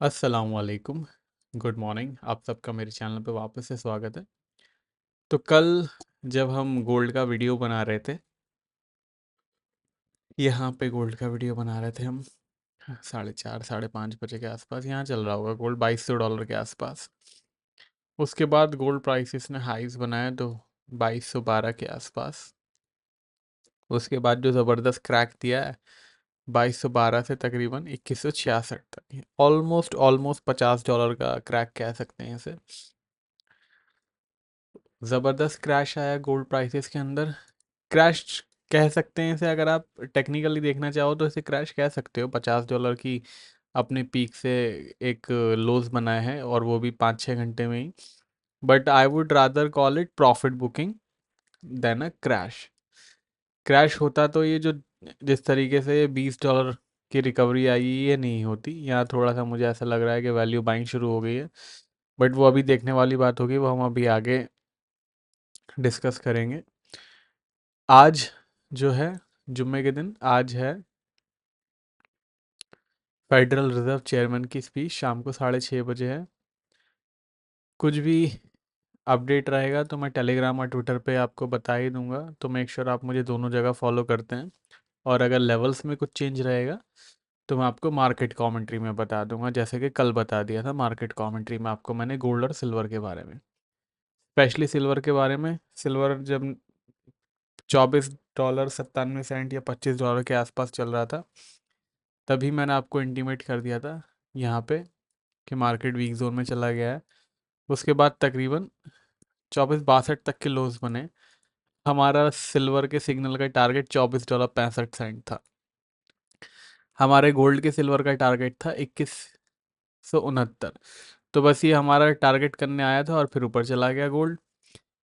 अस्सलामुअलैकुम, good morning. आप सबका मेरे चैनल पे वापस से स्वागत है। तो कल जब हम गोल्ड का वीडियो बना रहे थे, यहाँ पे गोल्ड का वीडियो बना रहे थे हम 4:30 5:30 बजे के आसपास। यहाँ चल रहा होगा गोल्ड $2200 के आसपास। उसके बाद गोल्ड प्राइसेस ने हाईज बनाया तो 2212 के आसपास। उसके बाद जो ज़बरदस्त क्रैक दिया है 2212 से तकरीबन 2166 तक, ऑलमोस्ट ऑलमोस्ट $50 का क्रैक कह सकते हैं इसे। ज़बरदस्त क्रैश आया गोल्ड प्राइसेस के अंदर। क्रैश कह सकते हैं इसे, अगर आप टेक्निकली देखना चाहो तो इसे क्रैश कह सकते हो। $50 की अपने पीक से एक लोज बनाए हैं, और वो भी 5-6 घंटे में ही। But I would rather call it profit booking than a crash. Crash होता तो ये जो जिस तरीके से $20 की रिकवरी आई, ये नहीं होती। यहाँ थोड़ा सा मुझे ऐसा लग रहा है कि वैल्यू बाइंग शुरू हो गई है, बट वो अभी देखने वाली बात होगी, वो हम अभी आगे डिस्कस करेंगे। आज जो है जुम्मे के दिन, आज है फेडरल रिजर्व चेयरमैन की स्पीच, शाम को 6:30 बजे है। कुछ भी अपडेट रहेगा तो मैं टेलीग्राम और ट्विटर पे आपको बता ही दूंगा, तो मेक श्योर आप मुझे दोनों जगह फॉलो करते हैं। और अगर लेवल्स में कुछ चेंज रहेगा तो मैं आपको मार्केट कमेंट्री में बता दूंगा, जैसे कि कल बता दिया था मार्केट कमेंट्री में आपको मैंने गोल्ड और सिल्वर के बारे में, स्पेशली सिल्वर के बारे में। सिल्वर जब $24.97 या $25 के आसपास चल रहा था, तभी मैंने आपको इंटीमेट कर दिया था यहाँ पे कि मार्केट वीक जोन में चला गया है। उसके बाद तकरीबन 24-62 तक के लोज बने। हमारा सिल्वर के सिग्नल का टारगेट $24.65 था। हमारे गोल्ड के सिल्वर का टारगेट था 2169। तो बस ये हमारा टारगेट करने आया था और फिर ऊपर चला गया गोल्ड।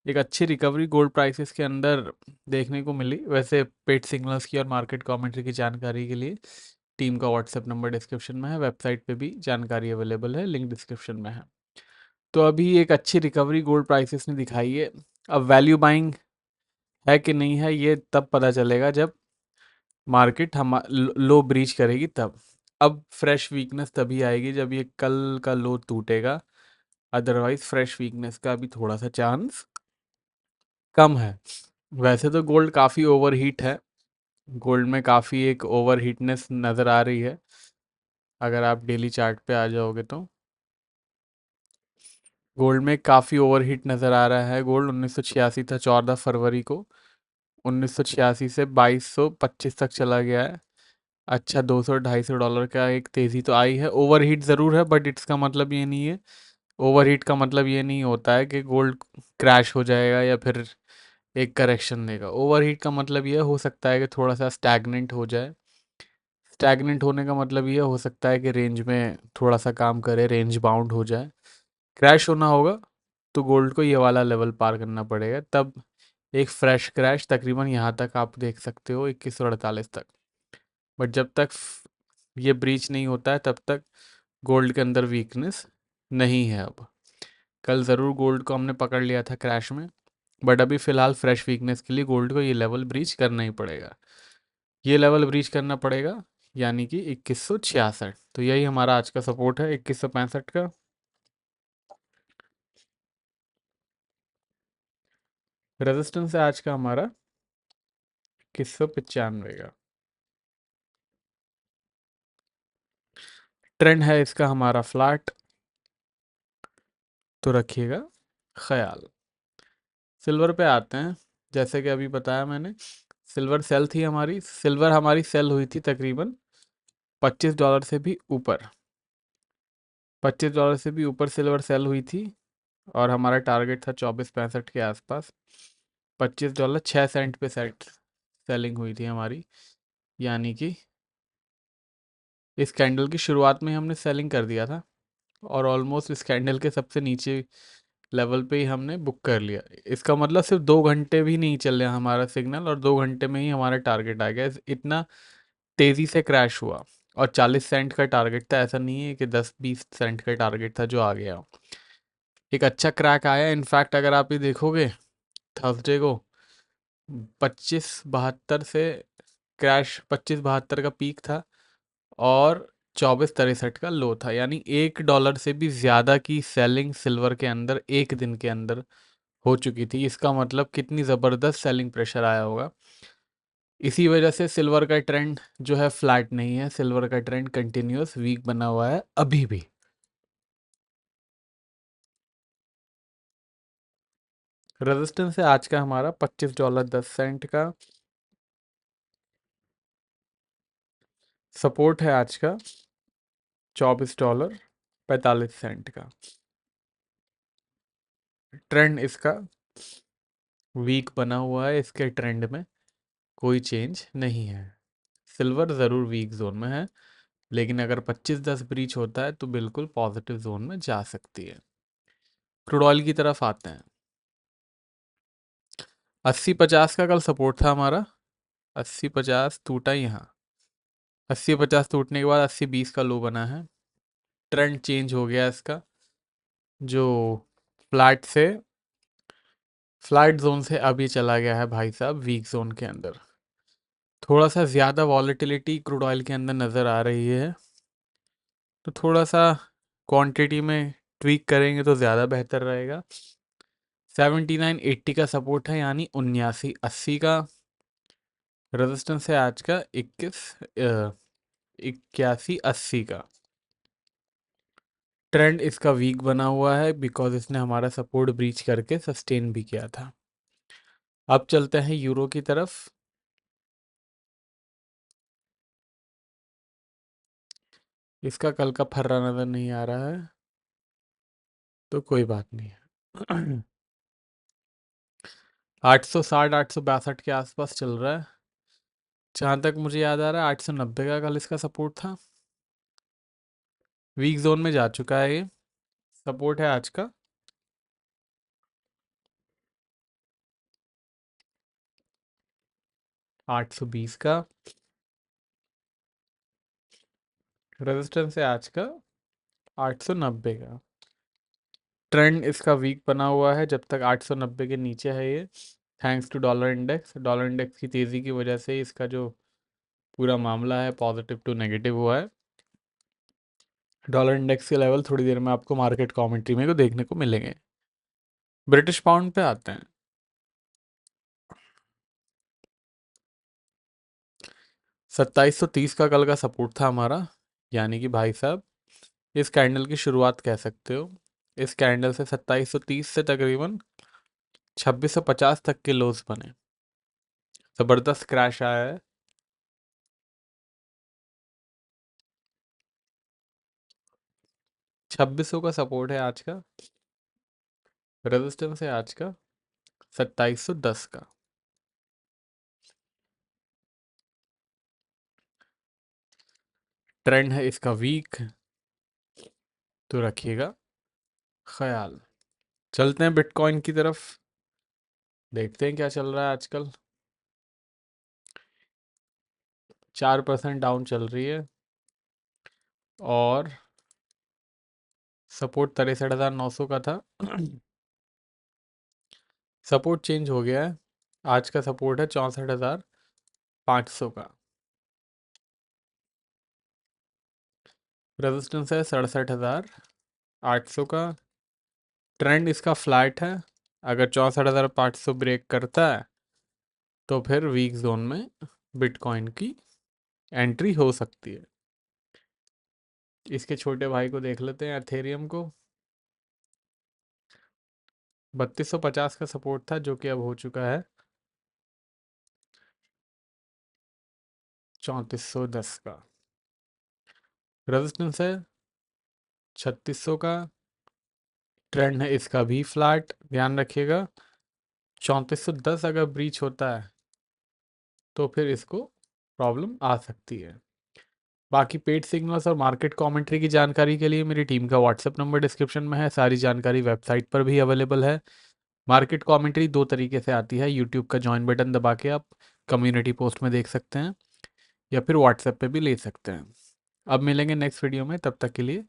एक अच्छी रिकवरी गोल्ड प्राइसेस के अंदर देखने को मिली। वैसे पेट सिग्नल्स की और मार्केट कमेंट्री की जानकारी के लिए टीम का व्हाट्सएप नंबर डिस्क्रिप्शन में है, वेबसाइट पे भी जानकारी अवेलेबल है, लिंक डिस्क्रिप्शन में है। तो अभी एक अच्छी रिकवरी गोल्ड प्राइसेस ने दिखाई है। अब वैल्यू बाइंग है कि नहीं है, ये तब पता चलेगा जब मार्केट हम लो ब्रीच करेगी तब। अब फ्रेश वीकनेस तभी आएगी जब ये कल का लो टूटेगा, अदरवाइज फ्रेश वीकनेस का अभी थोड़ा सा चांस कम है। वैसे तो गोल्ड काफ़ी ओवर हीट है, गोल्ड में काफ़ी एक ओवर हीटनेस नज़र आ रही है। अगर आप डेली चार्ट पे आ जाओगे तो गोल्ड में काफ़ी ओवर हीट नज़र आ रहा है। गोल्ड 1986 था 14 फरवरी को, 1986 से 2225 तक चला गया है। अच्छा, $200-250 का एक तेज़ी तो आई है। ओवर हीट ज़रूर है, बट इसका मतलब ये नहीं है, ओवर हीट का मतलब ये नहीं होता है कि गोल्ड क्रैश हो जाएगा या फिर एक करेक्शन देगा। ओवर हीट का मतलब ये हो सकता है कि थोड़ा सा स्टैगनेंट हो जाए। स्टैगनेंट होने का मतलब ये हो सकता है कि रेंज में थोड़ा सा काम करे, रेंज बाउंड हो जाए। क्रैश होना होगा तो गोल्ड को ये वाला लेवल पार करना पड़ेगा, तब एक फ्रेश क्रैश तकरीबन यहाँ तक आप देख सकते हो 2148 तक। बट जब तक ये ब्रीच नहीं होता है तब तक गोल्ड के अंदर वीकनेस नहीं है। अब कल ज़रूर गोल्ड को हमने पकड़ लिया था क्रैश में, बट अभी फ़िलहाल फ्रेश वीकनेस के लिए गोल्ड को ये लेवल ब्रीच करना ही पड़ेगा। ये लेवल ब्रीच करना पड़ेगा, यानी कि 2166। तो यही हमारा आज का सपोर्ट है, 2165 का। रेजिस्टेंस है आज का हमारा 2195 का। ट्रेंड है इसका हमारा फ्लैट, तो रखिएगा ख्याल। सिल्वर पे आते हैं। जैसे कि अभी बताया मैंने, सिल्वर सेल थी हमारी, सिल्वर हमारी सेल हुई थी तकरीबन $25 से भी ऊपर। $25 से भी ऊपर सिल्वर सेल हुई थी, और हमारा टारगेट था 2465 के आसपास। $25 6 सेंट पे सेलिंग हुई थी हमारी, यानी कि इस कैंडल की शुरुआत में हमने सेलिंग कर दिया था, और ऑलमोस्ट इस कैंडल के सबसे नीचे लेवल पे ही हमने बुक कर लिया। इसका मतलब सिर्फ 2 घंटे भी नहीं चले हमारा सिग्नल, और 2 घंटे में ही हमारा टारगेट आ गया। इतना तेज़ी से क्रैश हुआ। और 40 सेंट का टारगेट था, ऐसा नहीं है कि 10-20 सेंट का टारगेट था जो आ गया। एक अच्छा क्रैक आया। इनफैक्ट अगर आप ये देखोगे थर्सडे को 2572 से क्रैश, 2572 का पीक था, और 24.63 का लो था, यानी $1 से भी ज़्यादा की सेलिंग सिल्वर के अंदर एक दिन के अंदर हो चुकी थी। इसका मतलब कितनी ज़बरदस्त सेलिंग प्रेशर आया होगा। इसी वजह से सिल्वर का ट्रेंड जो है फ्लैट नहीं है, सिल्वर का ट्रेंड कंटिन्यूअस वीक बना हुआ है अभी भी। रेजिस्टेंस है आज का हमारा $25.10 का। सपोर्ट है आज का $24.45 का। ट्रेंड इसका वीक बना हुआ है, इसके ट्रेंड में कोई चेंज नहीं है। सिल्वर ज़रूर वीक जोन में है, लेकिन अगर 25-10 ब्रीच होता है तो बिल्कुल पॉजिटिव जोन में जा सकती है। क्रूड ऑयल की तरफ आते हैं। 80-50 का कल सपोर्ट था हमारा। 80-50 टूटा यहाँ। 80-50 टूटने के बाद 80-20 का लो बना है। ट्रेंड चेंज हो गया इसका, जो फ्लैट जोन से अभी चला गया है भाई साहब वीक जोन के अंदर। थोड़ा सा ज़्यादा वॉलेटिलिटी क्रूड ऑयल के अंदर नज़र आ रही है, तो थोड़ा सा क्वांटिटी में ट्वीक करेंगे तो ज़्यादा बेहतर रहेगा। 79.80 का सपोर्ट है, यानी 79.80 का। रेजिस्टेंस है आज का 81.80 का। ट्रेंड इसका वीक बना हुआ है बिकॉज इसने हमारा सपोर्ट ब्रीच करके सस्टेन भी किया था। अब चलते हैं यूरो की तरफ। इसका कल का फर्रा नज़र नहीं आ रहा है, तो कोई बात नहीं है। 860 862 के आसपास चल रहा है। जहाँ तक मुझे याद आ रहा है 890 का कल इसका सपोर्ट था। वीक जोन में जा चुका है ये। सपोर्ट है आज का 820 का। रेजिस्टेंस है आज का 890 का। ट्रेंड इसका वीक बना हुआ है जब तक 890 के नीचे है ये। थैंक्स टू डॉलर इंडेक्स की तेज़ी की वजह से इसका जो पूरा मामला है पॉजिटिव टू नेगेटिव हुआ है। डॉलर इंडेक्स के लेवल थोड़ी देर में आपको मार्केट कमेंट्री में को देखने को मिलेंगे। ब्रिटिश पाउंड पे आते हैं। 2730 का कल का सपोर्ट था हमारा, यानी कि भाई साहब इस कैंडल की शुरुआत कह सकते हो। इस कैंडल से 2730 से तकरीबन 2650 तक के लोज बने। ज़बरदस्त क्रैश आया है। 2600 का सपोर्ट है आज का। रेजिस्टेंस है आज का 2710 का। ट्रेंड है इसका वीक, तो रखिएगा ख्याल। चलते हैं बिटकॉइन की तरफ, देखते हैं क्या चल रहा है आजकल। 4% डाउन चल रही है और सपोर्ट 63,900 का था। सपोर्ट चेंज हो गया है, आज का सपोर्ट है 64,500 का। रेजिस्टेंस है 67,800 का। ट्रेंड इसका फ्लैट है, अगर 64,500 ब्रेक करता है तो फिर वीक जोन में बिटकॉइन की एंट्री हो सकती है। इसके छोटे भाई को देख लेते हैं, एथेरियम को। 3250 का सपोर्ट था, जो कि अब हो चुका है 3410 का। रेजिस्टेंस है 3600 का। ट्रेंड है इसका भी फ्लैट, ध्यान रखिएगा। 3410 अगर ब्रीच होता है तो फिर इसको प्रॉब्लम आ सकती है। बाकी पेड सिग्नल्स और मार्केट कमेंट्री की जानकारी के लिए मेरी टीम का व्हाट्सएप नंबर डिस्क्रिप्शन में है। सारी जानकारी वेबसाइट पर भी अवेलेबल है। मार्केट कमेंट्री दो तरीके से आती है, यूट्यूब का ज्वाइन बटन दबा के आप कम्युनिटी पोस्ट में देख सकते हैं, या फिर व्हाट्सएप पे भी ले सकते हैं। अब मिलेंगे नेक्स्ट वीडियो में, तब तक के लिए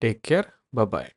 टेक केयर, बाय बाय।